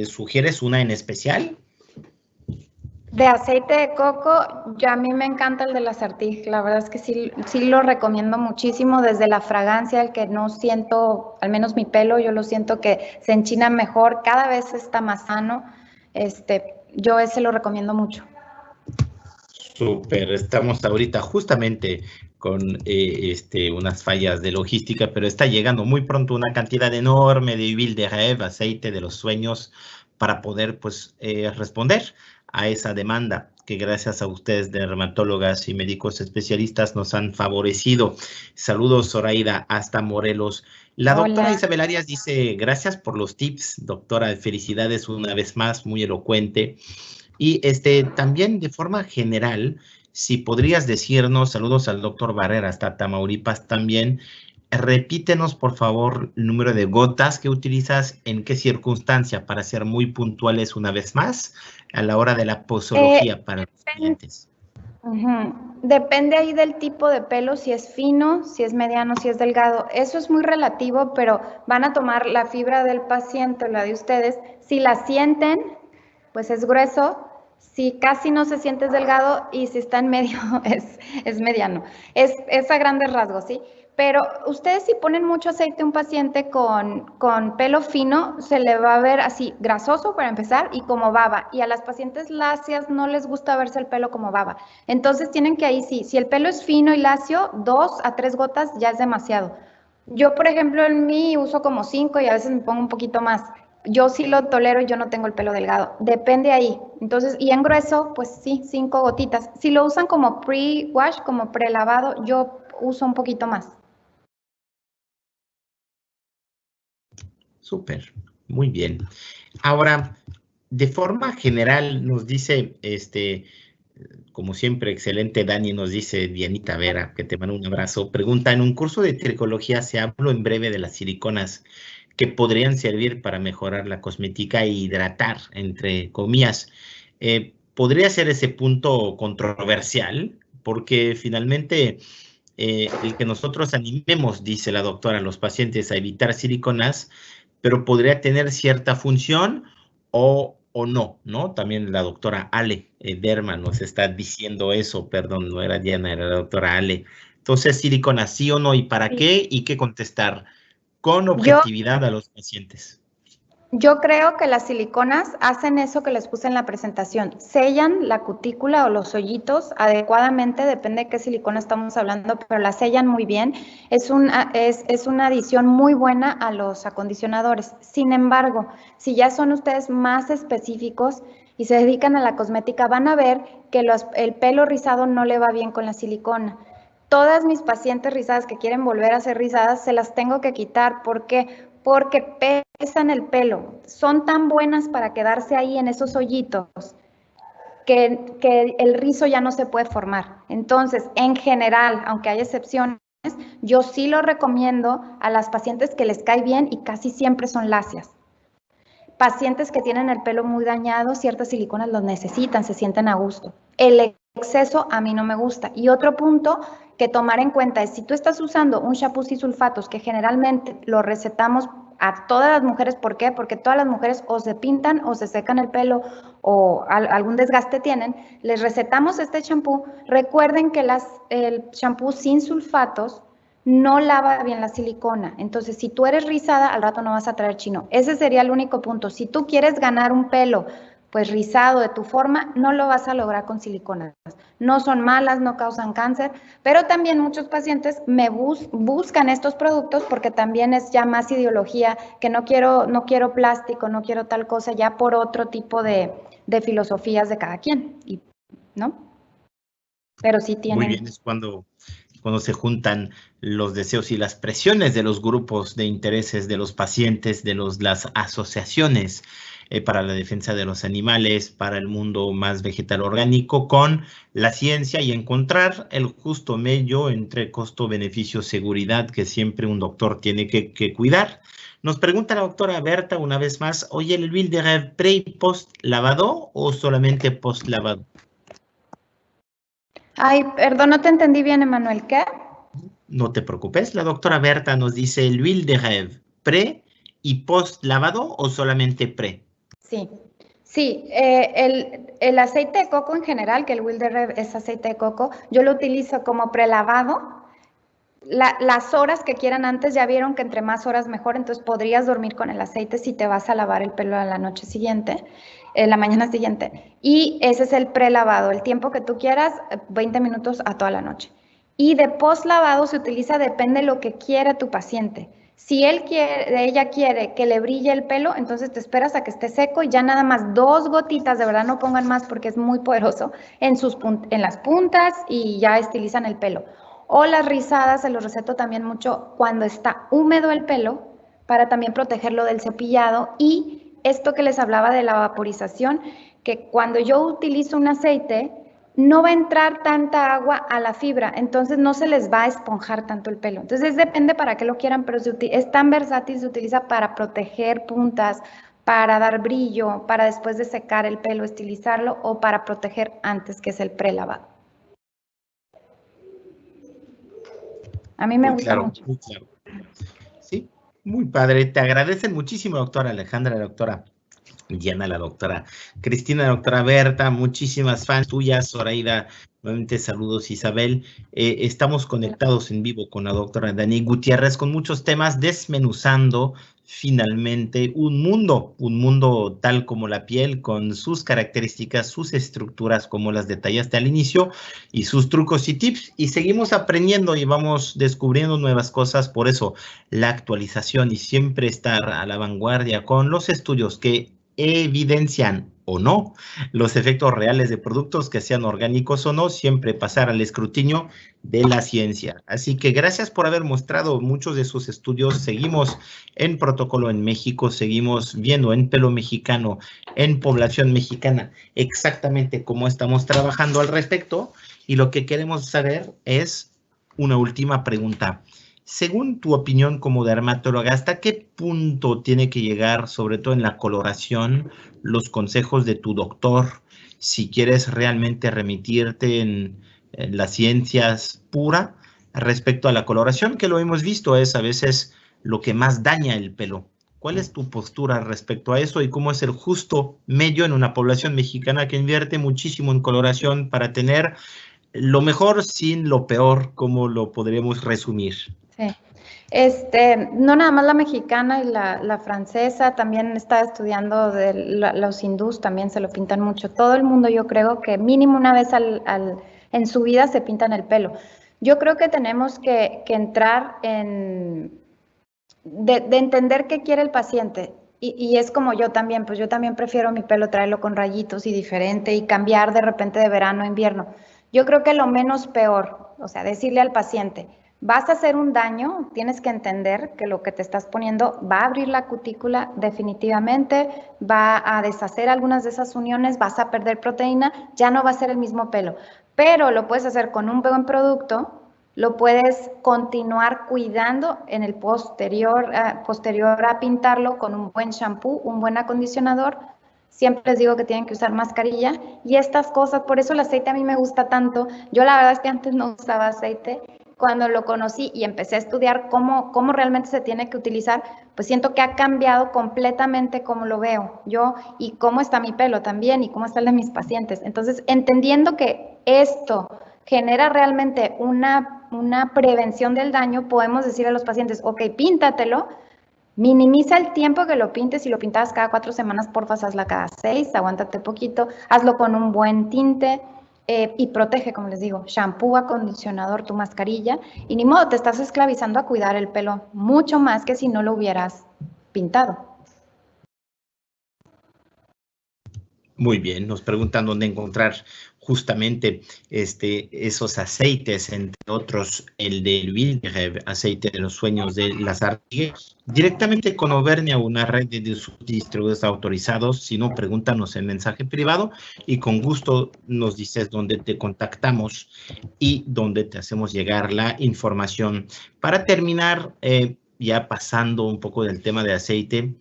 ¿Sugieres una en especial? De aceite de coco, a mí me encanta el de la Sartig. La verdad es que sí lo recomiendo muchísimo, desde la fragancia, el que no siento, al menos mi pelo, yo lo siento que se enchina mejor, cada vez está más sano. Yo ese lo recomiendo mucho. Súper, estamos ahorita justamente con unas fallas de logística, pero está llegando muy pronto una cantidad enorme de huile de rêve, aceite de los sueños, para poder pues responder a esa demanda que gracias a ustedes, dermatólogas y médicos especialistas, nos han favorecido. Saludos, Zoraida, hasta Morelos. La doctora Isabel Arias dice, gracias por los tips, doctora, felicidades una vez más, muy elocuente. Y también de forma general, si podrías decirnos, saludos al doctor Barrera, hasta Tamaulipas también, repítenos por favor el número de gotas que utilizas, en qué circunstancia, para ser muy puntuales una vez más, a la hora de la posología para los clientes. Depende ahí del tipo de pelo, si es fino, si es mediano, si es delgado. Eso es muy relativo, pero van a tomar la fibra del paciente, la de ustedes. Si la sienten, pues es grueso. Si casi no se siente es delgado, y si está en medio es mediano. Es a grandes rasgos, ¿sí? Pero ustedes, si ponen mucho aceite a un paciente con pelo fino, se le va a ver así grasoso para empezar y como baba. Y a las pacientes lacias no les gusta verse el pelo como baba. Entonces tienen que ahí sí, si el pelo es fino y lacio, 2 a 3 gotas ya es demasiado. Yo, por ejemplo, en mí uso como 5 y a veces me pongo un poquito más. Yo sí lo tolero y yo no tengo el pelo delgado. Depende ahí. Entonces, y en grueso, pues sí, 5 gotitas. Si lo usan como pre-wash, como prelavado, yo uso un poquito más. Súper, muy bien. Ahora, de forma general, nos dice, como siempre, excelente Dani, nos dice Dianita Vera, que te manda un abrazo. Pregunta, en un curso de tricología se habló en breve de las siliconas que podrían servir para mejorar la cosmética e hidratar, entre comillas. ¿Podría ser ese punto controversial? Porque finalmente el que nosotros animemos, dice la doctora, a los pacientes a evitar siliconas, pero podría tener cierta función o no, ¿no? También la doctora Ale Derma nos está diciendo eso, perdón, no era Diana, era la doctora Ale. Entonces, silicona, ¿sí o no? ¿Y para qué? ¿Y qué contestar? Con objetividad a los pacientes. Yo creo que las siliconas hacen eso que les puse en la presentación, sellan la cutícula o los hoyitos adecuadamente, depende de qué silicona estamos hablando, pero la sellan muy bien. Es una adición muy buena a los acondicionadores. Sin embargo, si ya son ustedes más específicos y se dedican a la cosmética, van a ver que el pelo rizado no le va bien con la silicona. Todas mis pacientes rizadas que quieren volver a ser rizadas, se las tengo que quitar. ¿Por qué? Porque pesan el pelo. Son tan buenas para quedarse ahí en esos hoyitos que el rizo ya no se puede formar. Entonces, en general, aunque hay excepciones, yo sí lo recomiendo a las pacientes que les cae bien, y casi siempre son lacias. Pacientes que tienen el pelo muy dañado, ciertas siliconas los necesitan, se sienten a gusto. El exceso a mí no me gusta. Y otro punto que tomar en cuenta es, si tú estás usando un shampoo sin sulfatos, que generalmente lo recetamos a todas las mujeres, ¿por qué? Porque todas las mujeres o se pintan o se secan el pelo o algún desgaste tienen, les recetamos este shampoo. Recuerden que el shampoo sin sulfatos no lava bien la silicona. Entonces, si tú eres rizada, al rato no vas a traer chino. Ese sería el único punto. Si tú quieres ganar un pelo pues rizado de tu forma, no lo vas a lograr con siliconas. No son malas, no causan cáncer, pero también muchos pacientes me buscan estos productos porque también es ya más ideología, que no quiero plástico, no quiero tal cosa, ya por otro tipo de filosofías de cada quien, ¿no? Pero sí tienen. Muy bien, es cuando se juntan los deseos y las presiones de los grupos de intereses de los pacientes, de las asociaciones. para la defensa de los animales, para el mundo más vegetal orgánico, con la ciencia y encontrar el justo medio entre costo, beneficio, seguridad que siempre un doctor tiene que cuidar. Nos pregunta la doctora Berta una vez más, oye, ¿el huile de rêve pre y post lavado o solamente post lavado? Ay, perdón, no te entendí bien, Emanuel, ¿qué? No te preocupes, la doctora Berta nos dice el huile de rêve pre y post lavado o solamente pre. Sí, sí, el aceite de coco en general, que el huile de rêve es aceite de coco, yo lo utilizo como prelavado. Las horas que quieran antes, ya vieron que entre más horas mejor, entonces podrías dormir con el aceite si te vas a lavar el pelo a la noche siguiente, la mañana siguiente. Y ese es el prelavado, el tiempo que tú quieras, 20 minutos a toda la noche. Y de post lavado se utiliza, depende de lo que quiera tu paciente. Si ella quiere que le brille el pelo, entonces te esperas a que esté seco y ya nada más 2 gotitas, de verdad no pongan más porque es muy poderoso, en las puntas y ya estilizan el pelo. O las rizadas, se los receto también mucho cuando está húmedo el pelo, para también protegerlo del cepillado. Y esto que les hablaba de la vaporización, que cuando yo utilizo un aceite, no va a entrar tanta agua a la fibra, entonces no se les va a esponjar tanto el pelo. Entonces depende para qué lo quieran, pero es tan versátil, se utiliza para proteger puntas, para dar brillo, para después de secar el pelo, estilizarlo, o para proteger antes, que es el prelavado. A mí me gusta mucho. Muy claro. Sí, muy padre. Te agradecen muchísimo, doctora Alejandra, la doctora Diana, la doctora Cristina, la doctora Berta, muchísimas fans tuyas, Zoraida, nuevamente saludos, Isabel. Estamos conectados en vivo con la doctora Dani Gutiérrez con muchos temas, desmenuzando finalmente un mundo tal como la piel, con sus características, sus estructuras, como las detallaste al inicio, y sus trucos y tips, y seguimos aprendiendo y vamos descubriendo nuevas cosas. Por eso la actualización y siempre estar a la vanguardia con los estudios que evidencian o no los efectos reales de productos, que sean orgánicos o no, siempre pasar al escrutinio de la ciencia. Así que gracias por haber mostrado muchos de sus estudios. Seguimos en protocolo en México, seguimos viendo en pelo mexicano, en población mexicana, exactamente cómo estamos trabajando al respecto. Y lo que queremos saber es una última pregunta. Según tu opinión como dermatóloga, ¿hasta qué punto tiene que llegar, sobre todo en la coloración, los consejos de tu doctor, si quieres realmente remitirte en las ciencias pura respecto a la coloración, que lo hemos visto es a veces lo que más daña el pelo? ¿Cuál es tu postura respecto a eso y cómo es el justo medio en una población mexicana que invierte muchísimo en coloración para tener lo mejor sin lo peor? ¿Cómo lo podríamos resumir? Sí. No nada más la mexicana y la francesa, también estaba estudiando de los hindús, también se lo pintan mucho. Todo el mundo, yo creo que mínimo una vez en su vida se pintan el pelo. Yo creo que tenemos que entrar de entender qué quiere el paciente. Y es como yo también, pues yo también prefiero mi pelo traerlo con rayitos y diferente y cambiar de repente de verano a invierno. Yo creo que lo menos peor, o sea, decirle al paciente, vas a hacer un daño, tienes que entender que lo que te estás poniendo va a abrir la cutícula definitivamente, va a deshacer algunas de esas uniones, vas a perder proteína, ya no va a ser el mismo pelo. Pero lo puedes hacer con un buen producto, lo puedes continuar cuidando en el posterior a pintarlo con un buen shampoo, un buen acondicionador. Siempre les digo que tienen que usar mascarilla y estas cosas, por eso el aceite a mí me gusta tanto. Yo la verdad es que antes no usaba aceite. Cuando lo conocí y empecé a estudiar cómo realmente se tiene que utilizar, pues siento que ha cambiado completamente cómo lo veo yo y cómo está mi pelo también y cómo está el de mis pacientes. Entonces, entendiendo que esto genera realmente una prevención del daño, podemos decir a los pacientes, ok, píntatelo, minimiza el tiempo que lo pintes. Si lo pintabas cada 4 semanas, porfa, hazla cada 6, aguántate poquito, hazlo con un buen tinte y protege, como les digo, shampoo, acondicionador, tu mascarilla, y ni modo, te estás esclavizando a cuidar el pelo mucho más que si no lo hubieras pintado. Muy bien, nos preguntan dónde encontrar justamente esos aceites, entre otros el del Wilderev, aceite de los sueños de Lazartigue, directamente con Auvernia, una red de distribuidores autorizados. Si no, pregúntanos en mensaje privado y con gusto nos dices dónde te contactamos y dónde te hacemos llegar la información. Para terminar, ya pasando un poco del tema de aceite,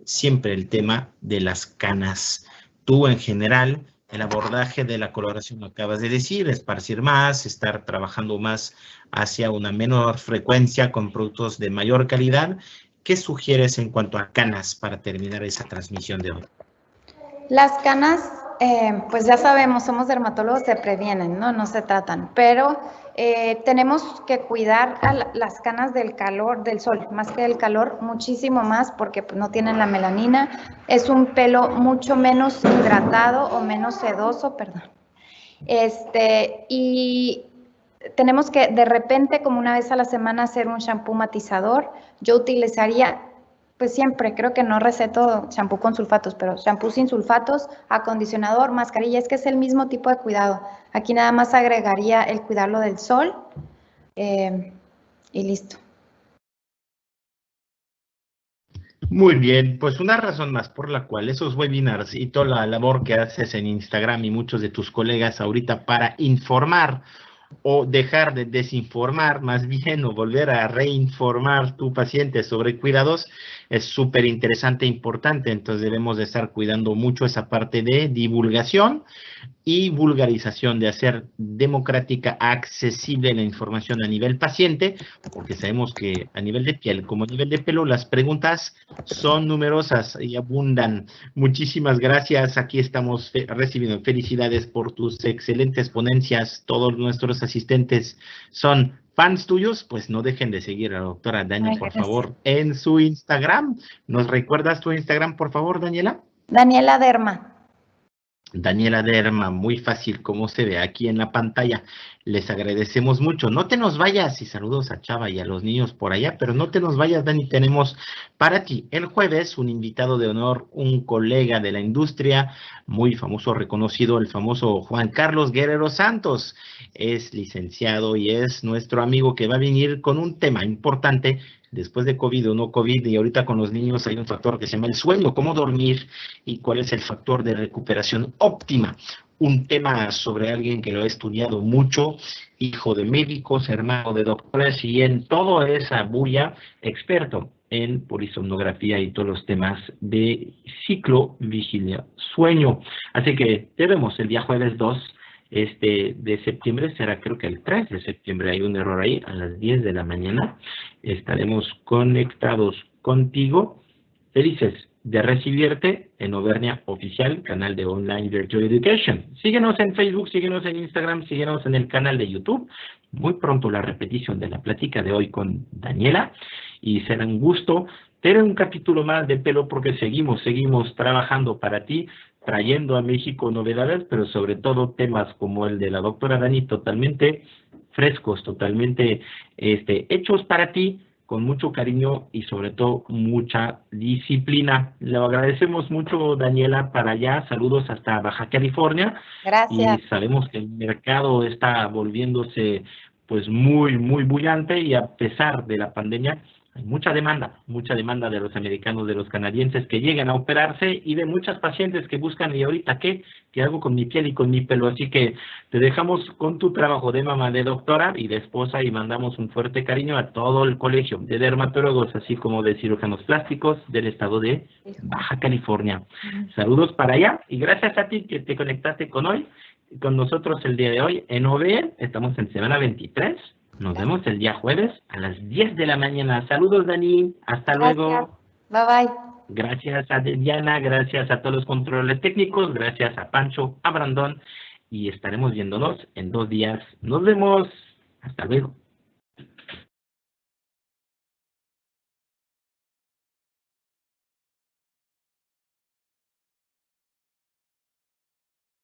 siempre el tema de las canas. Tú en general, el abordaje de la coloración lo acabas de decir, esparcir más, estar trabajando más hacia una menor frecuencia con productos de mayor calidad. ¿Qué sugieres en cuanto a canas para terminar esa transmisión de hoy? Las canas, pues ya sabemos, somos dermatólogos, se previenen, ¿no? No se tratan, pero tenemos que cuidar a las canas del calor, del sol, más que del calor, muchísimo más, porque pues, no tienen la melanina. Es un pelo mucho menos hidratado o menos sedoso, perdón. Y tenemos que de repente, como una vez a la semana, hacer un shampoo matizador. Yo utilizaría, pues siempre, creo que no receto shampoo con sulfatos, pero shampoo sin sulfatos, acondicionador, mascarilla, es que es el mismo tipo de cuidado. Aquí nada más agregaría el cuidarlo del sol y listo. Muy bien, pues una razón más por la cual esos webinars y toda la labor que haces en Instagram y muchos de tus colegas ahorita para informar o dejar de desinformar, más bien, o volver a reinformar tu paciente sobre cuidados, es súper interesante e importante. Entonces debemos de estar cuidando mucho esa parte de divulgación y vulgarización, de hacer democrática, accesible la información a nivel paciente, porque sabemos que a nivel de piel como a nivel de pelo las preguntas son numerosas y abundan. Muchísimas gracias, aquí estamos recibiendo felicidades por tus excelentes ponencias. Todos nuestros asistentes son fans tuyos, pues no dejen de seguir a la doctora Dani, por favor, en su Instagram. ¿Nos recuerdas tu Instagram, por favor, Daniela? Daniela Derma. Daniela Derma, muy fácil, como se ve aquí en la pantalla. Les agradecemos mucho. No te nos vayas, y saludos a Chava y a los niños por allá, pero no te nos vayas, Dani. Tenemos para ti el jueves un invitado de honor, un colega de la industria, muy famoso, reconocido, el famoso Juan Carlos Guerrero Santos. Es licenciado y es nuestro amigo que va a venir con un tema importante. Después de COVID o no COVID, y ahorita con los niños hay un factor que se llama el sueño, cómo dormir y cuál es el factor de recuperación óptima. Un tema sobre alguien que lo ha estudiado mucho, hijo de médicos, hermano de doctores y en toda esa bulla, experto en polisomnografía y todos los temas de ciclo, vigilia, sueño. Así que te vemos el día jueves 2 de septiembre, será creo que el 3 de septiembre, hay un error ahí, a las 10 de la mañana, estaremos conectados contigo, felices de recibirte en Auvernia Oficial, canal de Online Virtual Education. Síguenos en Facebook, síguenos en Instagram, síguenos en el canal de YouTube. Muy pronto la repetición de la plática de hoy con Daniela y será un gusto tener un capítulo más de pelo porque seguimos trabajando para ti, trayendo a México novedades, pero sobre todo temas como el de la doctora Dani, totalmente frescos, totalmente hechos para ti, con mucho cariño y sobre todo mucha disciplina. Le agradecemos mucho, Daniela, para allá. Saludos hasta Baja California. Gracias. Y sabemos que el mercado está volviéndose pues muy bullante y a pesar de la pandemia, hay mucha demanda de los americanos, de los canadienses que llegan a operarse y de muchas pacientes que buscan, ¿y ahorita qué hago con mi piel y con mi pelo? Así que te dejamos con tu trabajo de mamá, de doctora y de esposa y mandamos un fuerte cariño a todo el colegio de dermatólogos, así como de cirujanos plásticos del estado de Baja California. Saludos para allá y gracias a ti que te conectaste con nosotros el día de hoy en OVE. Estamos en semana 23. Nos vemos el día jueves a las 10 de la mañana. Saludos, Dani. Hasta luego. Bye, bye. Gracias a Diana, gracias a todos los controles técnicos, gracias a Pancho, a Brandon, y estaremos viéndonos en 2 días. Nos vemos. Hasta luego.